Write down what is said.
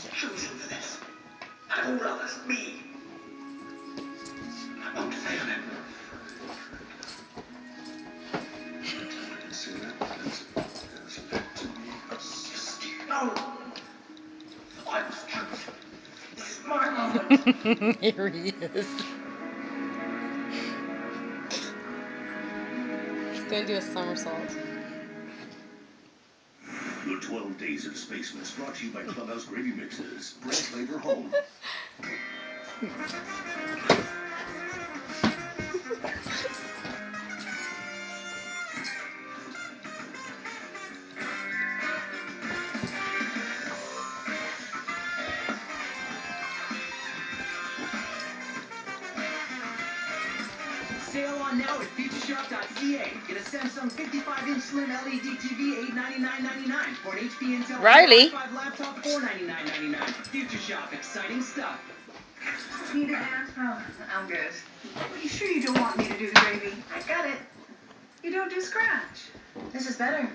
chosen for this. Out of all others, me. I won't fail him. I can see that. There's led to me a sister. No! I was chosen. This is my moment. Here he is. He's gonna do a somersault. The 12 Days of Spacemas brought to you by Clubhouse Gravy Mixes. Bring flavor home. Sale on now at Futureshop.ca. Get a Samsung 55-inch slim LED TV, $899.99. For an HP Intel Riley. 5 laptop, $499.99. Futureshop, exciting stuff. Need a hand? Oh, I'm good. Are you sure you don't want me to do the gravy? I got it. You don't do scratch. This is better.